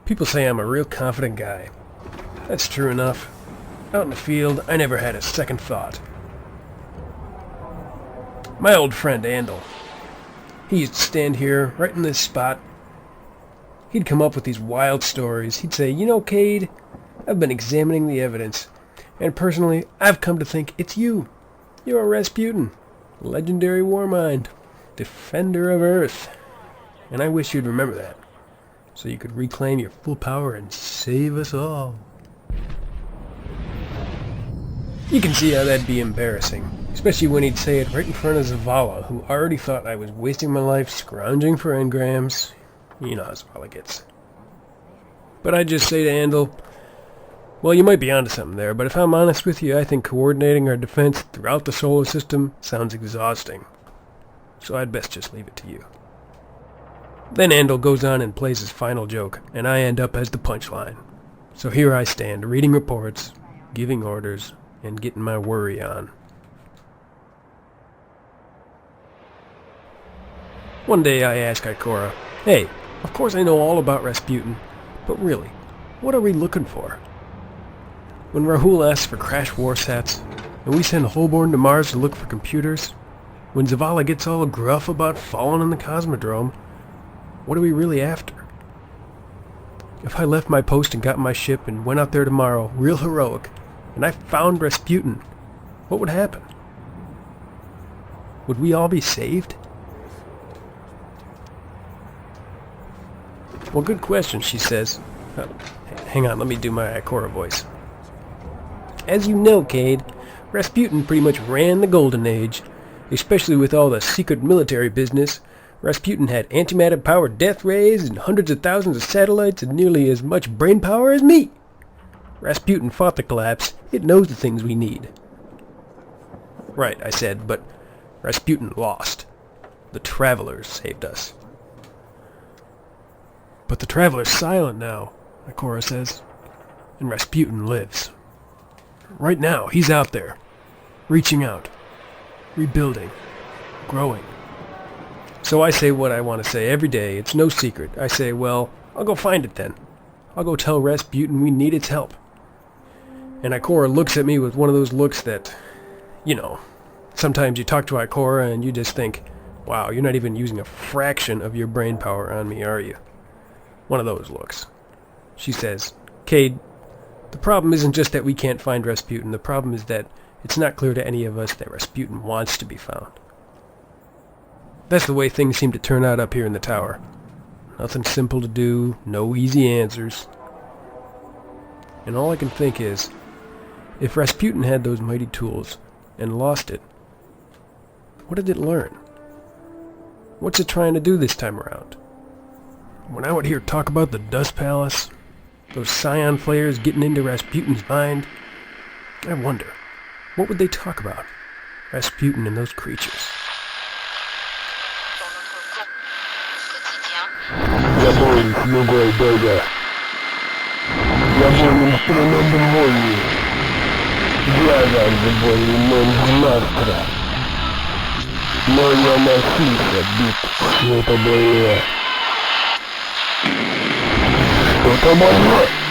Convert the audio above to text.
People say I'm a real confident guy. That's true enough. Out in the field, I never had a second thought. My old friend Andal, he used to stand here, right in this spot. He'd come up with these wild stories. He'd say, "You know, Cayde, I've been examining the evidence, and personally, I've come to think it's you. You're Rasputin, legendary Warmind, defender of Earth. And I wish you'd remember that, so you could reclaim your full power and save us all." You can see how that'd be embarrassing, especially when he'd say it right in front of Zavala, who already thought I was wasting my life scrounging for engrams. You know how Zavala gets. But I'd just say to Andal, "Well, you might be onto something there, but if I'm honest with you, I think coordinating our defense throughout the solar system sounds exhausting. So I'd best just leave it to you." Then Andal goes on and plays his final joke, and I end up as the punchline. So here I stand, reading reports, giving orders, and getting my worry on. One day I ask Ikora, "Hey, of course I know all about Rasputin, but really, what are we looking for?" When Rahul asks for crash warsats, and we send Holborn to Mars to look for computers, when Zavala gets all gruff about falling in the Cosmodrome, what are we really after? If I left my post and got my ship and went out there tomorrow, real heroic, and I found Rasputin, what would happen? Would we all be saved? Well, good question, she says. Hang on, let me do my Ikora voice. "As you know, Cayde, Rasputin pretty much ran the Golden Age, especially with all the secret military business. Rasputin had antimatter-powered death rays and hundreds of thousands of satellites and nearly as much brain power as me. Rasputin fought the collapse. It knows the things we need." "Right," I said, "but Rasputin lost. The Travelers saved us." "But the Traveler's silent now," Ikora says, "and Rasputin lives. Right now, he's out there, reaching out, rebuilding, growing." So I say what I want to say every day. It's no secret. I say, "Well, I'll go find it then. I'll go tell Rasputin we need its help." And Ikora looks at me with one of those looks that, sometimes you talk to Ikora and you just think, "Wow, you're not even using a fraction of your brain power on me, are you?" One of those looks. She says, "Cayde, the problem isn't just that we can't find Rasputin. The problem is that it's not clear to any of us that Rasputin wants to be found. That's the way things seem to turn out up here in the tower. Nothing simple to do, no easy answers. And all I can think is, if Rasputin had those mighty tools and lost it, what did it learn? What's it trying to do this time around? When I would hear talk about the Dust Palace, those Scion flares getting into Rasputin's mind, I wonder, what would they talk about? Rasputin and those creatures." Я борюсь с любой беда. Я болен инструментом войны. Глаза заболен завтра. Но я носился бит. Это больно. Что-то больно.